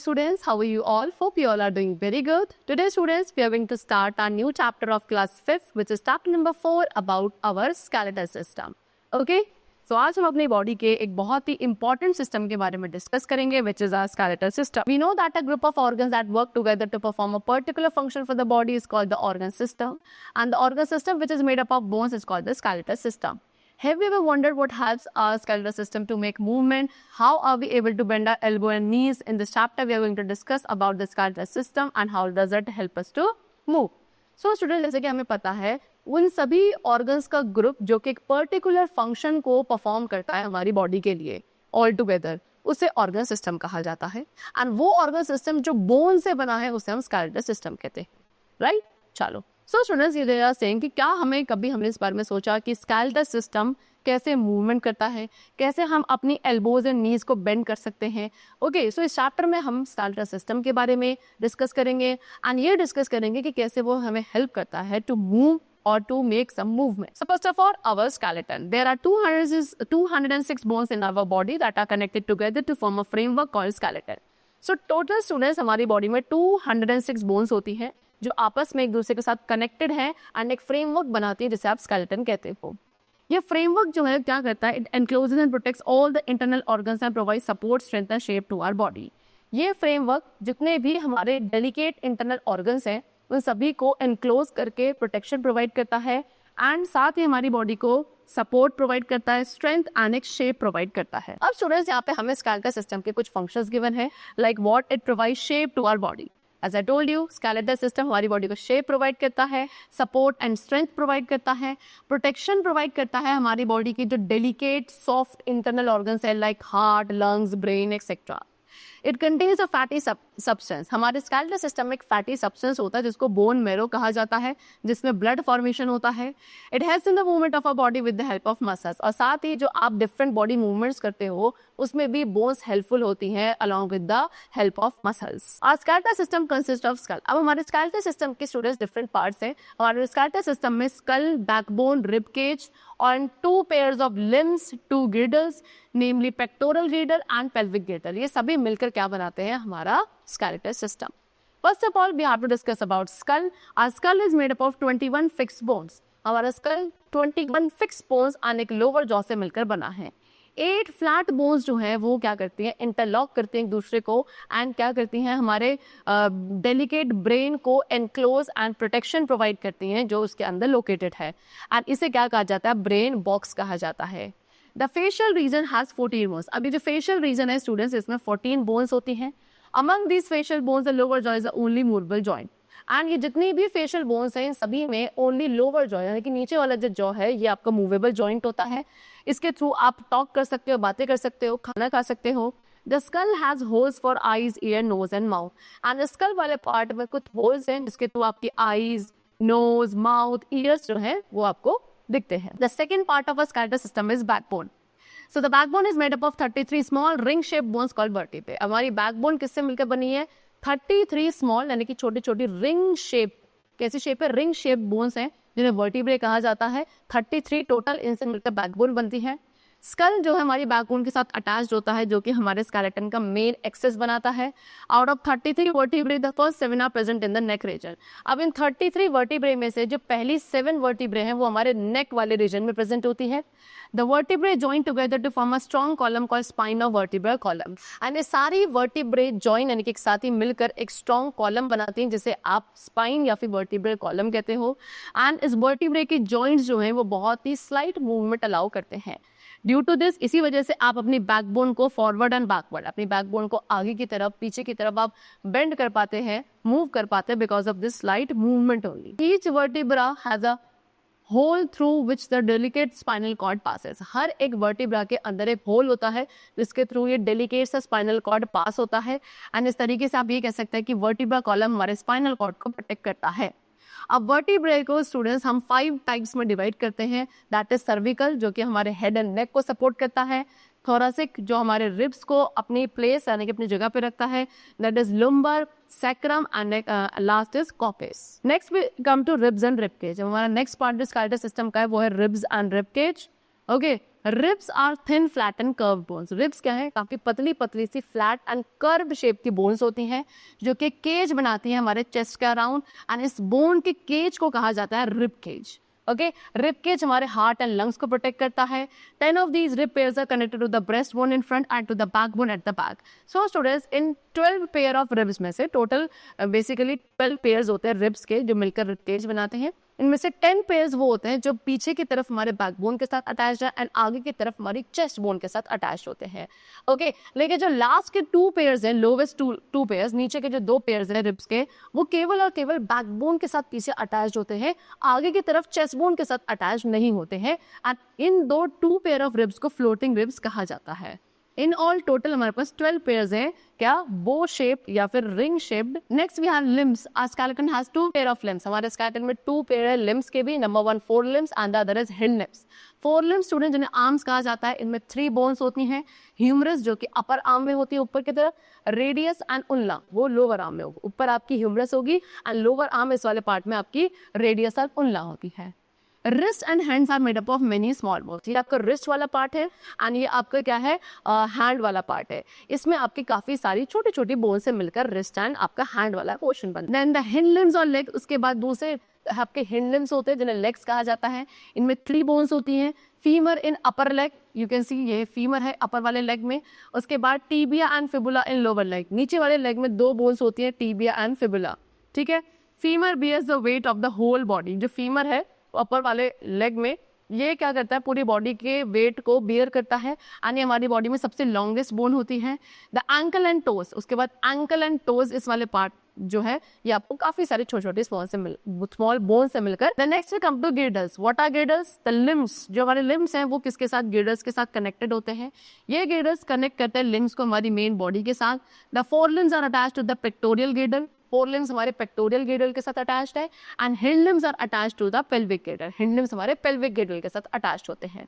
students, how are you all? Hope you all are doing very good. Today students, we are going to start our new chapter of class 5th, which is chapter number 4 about our skeletal system. Okay? So आज हम अपनी body के एक बहुत ही important system के बारे में discuss करेंगे, which is our skeletal system. We know that a group of organs that work together to perform a particular function for the body is called the organ system, and the organ system which is made up of bones is called the skeletal system. Have you ever wondered what helps our skeletal system to make movement? How are we able to bend our elbow and knees? In this chapter, we are going to discuss about the skeletal system and how does it help us to move. So students, जैसे कि हमें पता है उन सभी organs का group जो कि एक पर्टिकुलर फंक्शन को परफॉर्म करता है हमारी बॉडी के लिए ऑल टुगेदर, उसे ऑर्गन सिस्टम कहा जाता है. एंड वो ऑर्गन सिस्टम जो बोन से बना है उसे हम स्केलेटल सिस्टम कहते हैं. राइट? चलो, सो स्टूडेंट्स, ये दे आर सेइंग कि क्या हमने इस बारे में सोचा कि स्केलेटल सिस्टम कैसे मूवमेंट करता है, कैसे हम अपनी एल्बोज एंड नीज को बेंड कर सकते हैं. ओके, सो इस चैप्टर में हम स्केलेटल सिस्टम के बारे में डिस्कस करेंगे एंड ये डिस्कस करेंगे कि कैसे वो हमें हेल्प करता है to move or to make some movement. So first of all, our skeleton. There are 206 bones in our body that are connected together to form a framework called skeleton. So total students हमारी body में 206 bones होती हैं जो आपस में एक दूसरे के साथ कनेक्टेड है एंड एक फ्रेमवर्क बनाती है जिसे आप skeleton कहते हो. ये फ्रेमवर्क जो है क्या करता है? It encloses and protects all the internal organs and provide support, strength and shape to our body. ये फ्रेमवर्क जितने भी हमारे डेलिकेट इंटरनल ऑर्गन्स हैं उन सभी को एनक्लोज करके प्रोटेक्शन प्रोवाइड करता है एंड साथ ही हमारी बॉडी को सपोर्ट प्रोवाइड करता है, स्ट्रेंथ एंड एक शेप प्रोवाइड करता है. अब स्टूडेंट्स, यहाँ पे हमें स्केलेटल सिस्टम के कुछ फंक्शंस गिवन है, like what it provide shape to our body. As I told you, skeletal system हमारी बॉडी को शेप प्रोवाइड करता है, सपोर्ट एंड स्ट्रेंथ प्रोवाइड करता है, प्रोटेक्शन प्रोवाइड करता है हमारी बॉडी की जो डेलिकेट सॉफ्ट इंटरनल ऑर्गन्स है like heart, lungs, brain etcetera. It contains a fatty substance. हमारे स्केलेटल सिस्टम में एक फैटी सब्सटेंस होता है जिसको बोन मैरो कहा जाता है, जिसमें ब्लड फॉर्मेशन होता है. It helps in the movement of a body with the help of muscles. और साथ ही जो आप डिफरेंट बॉडी मूवमेंट्स करते हो उसमें भी बोन्स हेल्पफुल होती हैं along with the help of muscles. Our skeletal system consist of skull. अब हमारे स्केलेटल सिस्टम के स्टूडेंट्स डिफरेंट पार्ट्स हैं. हमारे स्केलेटल सिस्टम में स्कल, बैकबोन, रिब केज और 2 pairs of limbs, 2 girdles, namely pectoral girdle and pelvic girdle. ये सभी मिलकर क्या बनाते हैं? हमारा skeletal system. First of all, we have to discuss about skull. Our skull is made up of 21 fixed bones. हमारा skull 21 fixed bones and एक lower jaw से मिलकर बना है. 8 फ्लैट बोन्स जो है वो क्या करती हैं? इंटरलॉक करती हैं एक दूसरे को एंड क्या करती हैं? हमारे डेलिकेट ब्रेन को एनक्लोज एंड प्रोटेक्शन प्रोवाइड करती हैं जो उसके अंदर लोकेटेड है एंड इसे क्या कहा जाता है? ब्रेन बॉक्स कहा जाता है. The facial region has 14 bones. अभी जो फेशियल रीजन है स्टूडेंट्स, इसमें 14 बोन्स होती हैं. Among these facial bones the lower jaw is the only movable joint. And ये जितनी भी फेशियल बोन्स हैं इन सभी में ओनली लोअर जॉ यानी कि नीचे वाला जो जॉ है ये आपका मूवेबल जॉइंट होता है. इसके थ्रू आप टॉक कर सकते हो, बातें कर सकते हो, खाना खा सकते हो. The skull has holes for eyes, ear, nose and mouth. And skull वाले पार्ट में कुछ होल्स हैं जिसके थ्रू आपकी आईज, नोज, माउथ, ईयर्स जो है वो आपको दिखते हैं. The second part of a skeletal system is backbone. So the backbone is made up of 33 small ring-shaped bones called vertebrae. हमारी बैकबोन किससे मिलकर बनी है? 33 स्मॉल यानी कि छोटी छोटी रिंग शेप. कैसी शेप है? रिंग शेप बोन्स हैं जिन्हें वर्टिब्रे कहा जाता है. 33 टोटल इनसे मिलकर बैकबोन बनती है. स्कल जो है हमारी बैकबोन के साथ अटैच्ड होता है जो कि हमारे स्केलेटन का मेन एक्सेस बनाता है. Out of 33 vertebrae the first 7 are present in the neck region. अब इन 33 वर्टिब्रे में से जो पहली 7 वर्टिब्रे हैं वो हमारे नेक वाले रीजन में प्रेजेंट होती है. The vertebrae join together to form a strong column called spine or vertebral column. And ये सारी vertebrae join यानी कि एक साथ ही मिलकर एक strong column बनाती हैं जिसे आप spine या फिर vertebral column कहते हो. And इस vertebrae की joints जो हैं वो बहुत ही slight movement allow करते हैं. ड्यू टू दिस, इसी वजह से आप अपनी बैकबोन को फॉरवर्ड एंड बैकवर्ड, अपनी बैकबोन को आगे की तरफ, पीछे की तरफ आप बेंड कर पाते हैं, मूव कर पाते हैं because of this slight movement only. Each vertebra has a hole through which the delicate spinal cord passes. हर एक वर्टिब्रा के अंदर एक होल होता है जिसके थ्रू ये डेलिकेट सा स्पाइनल कॉर्ड पास होता है. एंड इस तरीके से आप ये कह सकते हैं कि वर्टिब्रा कॉलम हमारे स्पाइनल कॉर्ड को प्रोटेक्ट करता है. अब वर्टिब्रे को स्टूडेंट्स हम 5 टाइप्स में डिवाइड करते हैं. दैट इज सर्विकल जो कि हमारे हेड एंड नेक को सपोर्ट करता है. थोरासिक जो हमारे रिब्स को अपनी प्लेस यानी कि अपनी जगह पे रखता है. That is lumbar, sacrum and last is coccyx. Next we come to ribs and rib cage. हमारा नेक्स्ट पार्ट जो स्केलेटल सिस्टम का है वो है ribs and rib cage. Okay, ribs are thin flat and curve bones. Ribs क्या है, काफी पतली पतली सी फ्लैट एंड कर्व शेप की बोन्स होती हैं जो कि केज बनाती हैं हमारे चेस्ट के अराउंड, एंड इस बोन के केज को कहा जाता है rib cage. Okay, rib cage हमारे हार्ट एंड लंग्स को प्रोटेक्ट करता है। 10 of these rib pairs are connected to the breast bone in front and to the back bone at the back. So students, in 12 pair of ribs में से total basically 12 pairs होते हैं ribs के जो मिलकर rib cage बनाते हैं। इनमें से 10 पेयर्स वो होते हैं जो पीछे की तरफ हमारे बैकबोन के साथ अटैच्ड है एंड आगे की तरफ हमारी चेस्ट बोन के साथ अटैच्ड होते हैं। ओके, लेकिन जो लास्ट के 2 पेयर्स हैं, लोवेस्ट टू पेयर्स, नीचे के जो 2 पेयर्स हैं रिब्स के, वो केवल और केवल बैकबोन के साथ पीछे अटैच्ड होते हैं, आगे की तरफ चेस्ट बोन के साथ अटैच्ड नहीं होते हैं। And in 2 pair of ribs को फ्लोटिंग रिब्स कहा जाता है। इन ऑल टोटल हमारे पास 12 पेयर्स हैं, क्या, बो शेप या फिर ring shaped. Next we have limbs. Our skeleton has 2 pair of limbs. हमारे स्केलेटन में 2 पेयर है लिम्स के भी। Number 1 fore limbs and the other is hind limbs. Fore limbs student जिन्हें आर्म्स कहा जाता है, इनमें 3 बोन्स होती हैं। ह्यूमरस जो कि अपर आर्म में होती है ऊपर की तरफ, रेडियस एंड उल्ना वो लोअर आर्म में होगी। ऊपर आपकी ह्यूमरस होगी एंड लोअर आर्म इस वाले पार्ट में आपकी रेडियस और उल्ना होती है। Wrist and hands are made up of many small bones. ये आपका रिस्ट वाला पार्ट है एंड ये आपका क्या है, हैंड वाला पार्ट है। इसमें आपकी काफी सारी छोटी छोटी बोन से मिलकर रिस्ट एंड आपका हैंड वाला पोर्शन बनता है। देन द हिंड लिम्स और लेग, उसके बाद दूसरे आपके हिंड लिम्स होते हैं जिन्हें लेग्स कहा जाता है। इनमें 3 बोन्स होती हैं। Femur in upper leg, you can see ये फीमर है अपर वाले लेग में। उसके बाद tibia and fibula in lower leg. नीचे वाले लेग में 2 बोन्स होती हैं, टीबिया एंड फिबुला। ठीक है, femur bears the weight of the whole body. जो फीमर है अपर वाले लेग में, ये क्या करता है, पूरी बॉडी के वेट को बियर करता है एंड ये हमारी बॉडी में सबसे लॉन्गेस्ट बोन होती है। द एंकल एंड टोज, उसके बाद एंकल एंड टोज इस वाले पार्ट जो है ये आपको काफी सारे छोटे छोटे स्मॉल बोन से मिलकर। The next come to girdles. What are girdles? The limbs, जो हमारे लिम्स हैं वो किसके साथ, गिर्डल्स के साथ कनेक्टेड होते हैं। ये गिर्डल्स कनेक्ट करते हैं लिम्स को हमारी मेन बॉडी के साथ। The fore limbs are attached to the pectoral girdle. Fore limbs हमारे पेक्टोरियल गिर्डल के साथ अटैच्ड है and hind limbs are attached to the pelvic girdle. Hind limbs हमारे पेल्विक गिर्डल के साथ अटैच्ड होते हैं।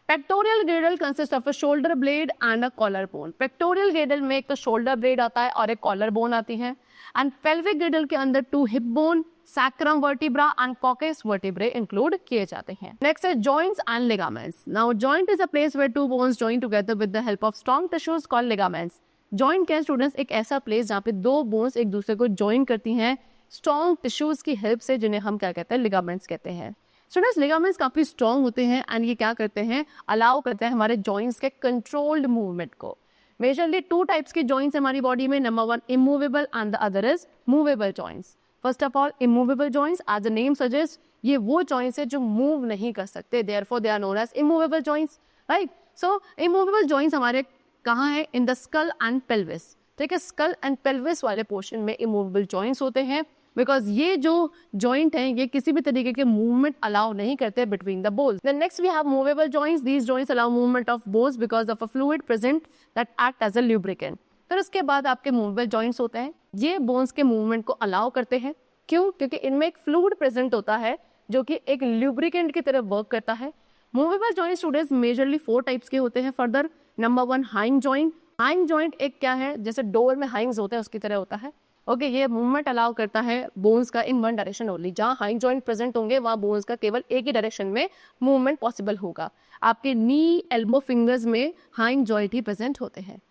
Pectoral girdle consist of a shoulder blade and a collar bone. Pectoral girdle में एक तो शोल्डर ब्लेड आता है और एक कॉलर बोन आती है। एंड पेल्विक गिर्डल के अंदर 2 hip bone, sacrum vertebra and coccyx vertebrae include किए जाते हैं। नेक्स्ट है joints and ligaments. Now joint is a place where 2 bones join together with the help of strong tissues called ligaments. Joint क्या है students, एक ऐसा place जहाँ पे 2 बोन्स एक दूसरे को जॉइन करती हैं स्ट्रॉन्ग टिश्यूज की हेल्प से, जिन्हें हम क्या कहते हैं, लिगामेंट्स कहते हैं। स्टूडेंट्स, लिगामेंट्स काफी स्ट्रॉन्ग होते हैं एंड ये क्या करते हैं, अलाउ करते हैं हमारे जॉइंट्स के कंट्रोल्ड मूवमेंट को। मेजरली 2 टाइप्स के जॉइंट्स हमारी बॉडी में। Number 1 immovable and the other is movable joints. First of all immovable joints, as the name suggest, ये वो जॉइंट्स है जो मूव नहीं कर सकते, therefore they are known as immovable joints, right. So immovable joints हमारे कहाँ है, in the skull and pelvis. ठीक है, स्कल एंड पेल्विस वाले पोर्शन में इमूवेबल जॉइंट्स होते हैं, बिकॉज ये जो जॉइंट हैं ये किसी भी तरीके के मूवमेंट अलाउ नहीं करते between the bones. Then next we have movable joints. These joints allow movement of bones because of a fluid present that act as a lubricant. फिर उसके बाद आपके मूवेबल जॉइंट्स होते हैं, ये बोन्स के मूवमेंट को अलाउ करते हैं। क्यों? क्योंकि इनमें एक फ्लूइड प्रेजेंट होता है जो कि एक ल्यूब्रिकेंट की तरह वर्क करता है। Movable joint students majorly 4 types के होते हैं। Further number 1 hinge joint. Hinge joint एक क्या है, जैसे डोर में हाइंग्स होते हैं उसकी तरह होता है। ओके, ये मूवमेंट अलाउ करता है बोन्स का इन वन डायरेक्शन ओनली। जहाँ हाइंग जॉइंट प्रेजेंट होंगे वहाँ बोन्स का केवल एक ही डायरेक्शन में मूवमेंट पॉसिबल होगा। आपके नी, एल्बो, फिंगर्स में हाइंग जॉइंट ही प्रेजेंट होते हैं।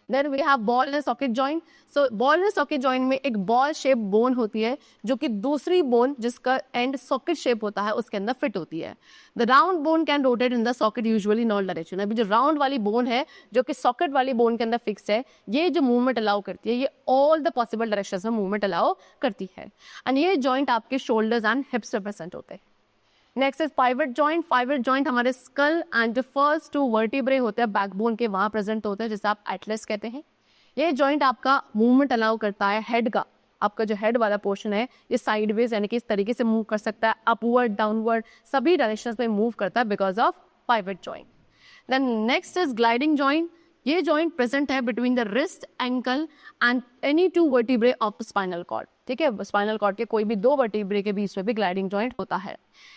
Then we have ball and socket joint. So ball and socket joint में एक बॉल शेप बोन होती है जो कि दूसरी बोन जिसका एंड सॉकेट शेप होता है उसके अंदर फिट होती है। The round bone can rotate in the socket usually in all direction. अभी जो राउंड वाली बोन है जो कि सॉकेट वाली बोन के अंदर फिक्स है, ये जो मूवमेंट अलाउ करती है ये ऑल द पॉसिबल डायरेक्शन में मूवमेंट अलाउ करती है। एंड ये जॉइंट आपके शोल्डर्स एंड हिप्स में प्रेजेंट होते हैं। Next is pivot joint. Pivot joint हमारे स्कल एंड जो फर्स्ट 2 वर्टिब्रे होते हैं बैकबोन के, वहां प्रेजेंट होते हैं, जिसे आप एटलस कहते हैं। ये जॉइंट आपका मूवमेंट अलाउ करता है हेड का। आपका जो हेड वाला पोर्शन है ये साइडवेज यानी कि इस तरीके से मूव कर सकता है, अपवर्ड, डाउनवर्ड, सभी डायरेक्शंस में मूव करता है because of pivot joint. Then next is gliding joint. ये जॉइंट प्रेजेंट है between the wrist, ankle and any 2 vertebrae of spinal cord. ठीक है, स्पाइनल कॉर्ड के कोई भी 2 वर्टिब्रे के बीच में भी ग्लाइडिंग जॉइंट होता है।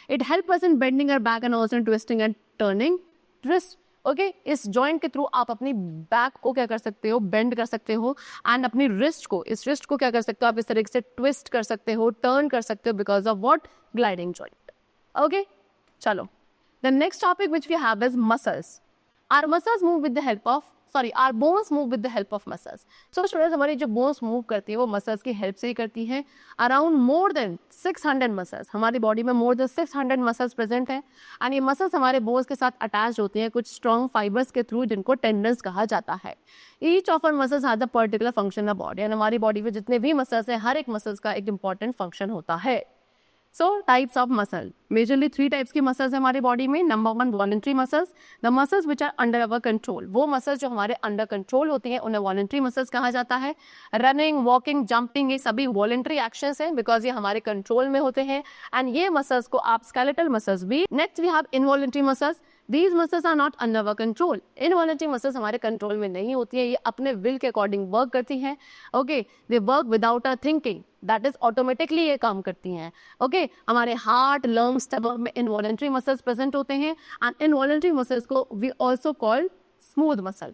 It help us in bending our back and also in twisting and turning wrist. Okay, इस जॉइंट के थ्रू आप अपनी बैक को क्या कर सकते हो, बेंड कर सकते हो एंड अपनी रिस्ट को, इस रिस्ट को क्या कर सकते हो आप, इस तरीके से ट्विस्ट कर सकते हो, टर्न कर सकते हो because of what, gliding joint. Okay, चलो The next topic which we have is muscles. Our muscles move with the help of our bones move with the help of muscles. So students, हमारी जो bones move करती है वो muscles की help से ही करती है. Around more than 600 muscles, हमारी body में more than 600 muscles present है, and ये muscles हमारे bones के साथ attached होती हैं कुछ strong fibers के through जिनको tendons कहा जाता है. Each of our muscles has a particular function of body, and हमारी body में जितने भी muscles हैं हर एक muscles का एक important function होता है. So types of muscle, majorly 3 types की muscles है हमारी body में. Number 1, voluntary muscles, the muscles which are under our control. वो muscles जो हमारे under control होती हैं उन्हें voluntary muscles कहा जाता है. Running, walking, jumping ये सभी voluntary actions हैं because ये हमारे control में होते हैं, and ये muscles को आप skeletal muscles भी. Next we have involuntary muscles. These muscles are not under our control. Involuntary muscles हमारे कंट्रोल में नहीं होती है, ये अपने विल के अकॉर्डिंग वर्क करती हैं. Okay, they work without a thinking, that is automatically ये काम करती हैं. ओके, हमारे हार्ट, लंग्स, स्टमक में इनवॉलंटरी मसल्स प्रेजेंट होते हैं, एंड इनवॉलंटरी मसल्स को we also call smooth muscle.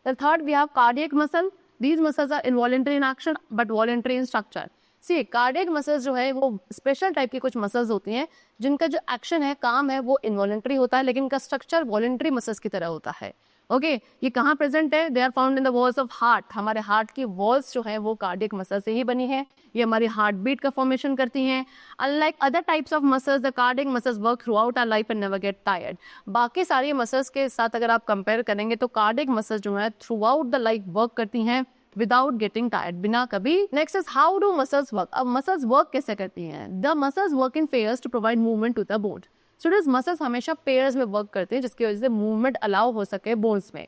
The third we have cardiac muscle. These muscles are involuntary in action but voluntary in structure. See cardiac muscles जो है वो special type की कुछ muscles होती हैं जिनका जो एक्शन है, काम है, वो इनवॉलंटरी होता है, लेकिन इनका स्ट्रक्चर वॉलंटरी मसल्स की तरह होता है. ओके, ये कहाँ प्रेजेंट है? They are found in the walls of heart. हमारे हार्ट की वॉल्स जो है वो कार्डियक मसल से ही बनी है. ये हमारी हार्ट बीट का फॉर्मेशन करती हैं. Unlike other types of muscles, the cardiac muscles work throughout our life and never get tired. बाकी सारी मसल्स के साथ अगर आप कंपेयर करेंगे तो कार्डियक मसल्स जो है throughout the life work करती हैं विदाउट गेटिंग टायर्ड, बिना कभी. Next is how do muscles work. अब मसल्स वर्क कैसे करती हैं? The muscles work in pairs to provide movement to the bone. Students, muscles हमेशा पेयर्स में वर्क करते हैं जिसकी वजह से मूवमेंट अलाउ हो सके बोन्स में.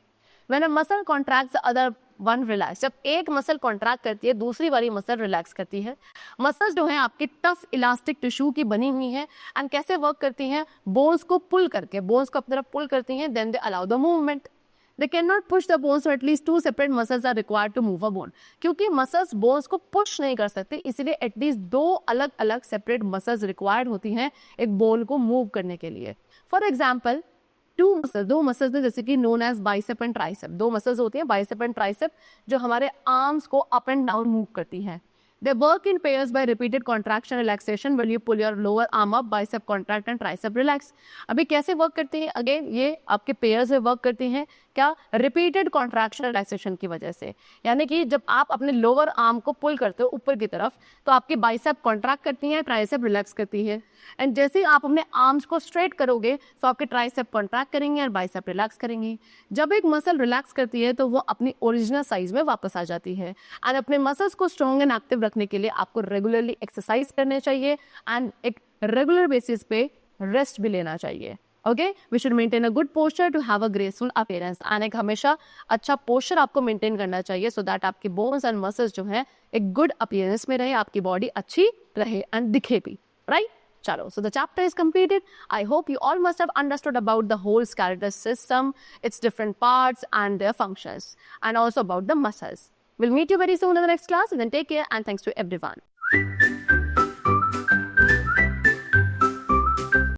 When a muscle contracts the other one relax. जब एक मसल कॉन्ट्रैक्ट करती है दूसरी वाली मसल रिलैक्स करती है. मसल्स जो है आपकी टफ इलास्टिक टिश्यू की बनी हुई है, एंड कैसे वर्क करती हैं? बोन्स को पुल करके, बोन्स को अपनी तरफ पुल करती हैं, then they allow the movement. They cannot push the bones, so at least 2 separate muscles are required to move a bone. क्योंकि muscles bones को push नहीं कर सकते, इसीलिए at least 2 अलग अलग separate muscles required होती हैं एक bone को move करने के लिए. For example, दो मसल्स हैं जैसे कि known as bicep and tricep. 2 muscles होती हैं bicep and tricep जो हमारे आर्म्स को अप एंड डाउन मूव करती हैं. They work in pairs by repeated contraction relaxation. When you pull your lower arm up, bicep contract and tricep relax. अभी कैसे work करती हैं? अगेन ये आपके पेयर्स में वर्क करती हैं. क्या? रिपीटेड कॉन्ट्रैक्शन रिलैक्सेशन की वजह से. यानी कि जब आप अपने लोअर आर्म को पुल करते हो ऊपर की तरफ तो आपकी बाइसेप कॉन्ट्रैक्ट करती है, ट्राइसेप रिलैक्स करती है. एंड जैसे ही आप अपने आर्म्स को स्ट्रेट करोगे तो आपके ट्राइसेप कॉन्ट्रैक्ट करेंगे और बाइसेप रिलैक्स करेंगे. जब एक मसल रिलैक्स करती है तो वो अपनी ओरिजिनल साइज में वापस आ जाती है. एंड अपने मसल्स को स्ट्रॉन्ग एंड एक्टिव रखने के लिए आपको रेगुलरली एक्सरसाइज करने चाहिए एंड एक रेगुलर बेसिस पे रेस्ट भी लेना चाहिए. Okay, we should maintain a good posture to have a graceful appearance. And एक हमेशा अच्छा पोस्चर आपको मेंटेन करना चाहिए सो दैट आपके बोन्स एंड मसल्स जो है एक गुड अपीयरेंस में रहे, आपकी बॉडी अच्छी रहे एंड दिखे भी. Right? Chalo. So the chapter is completed. I hope you all must have understood about the whole skeletal system, its different parts and their functions, and also about the muscles. We'll meet you very soon in the next class, and then take care and thanks to everyone.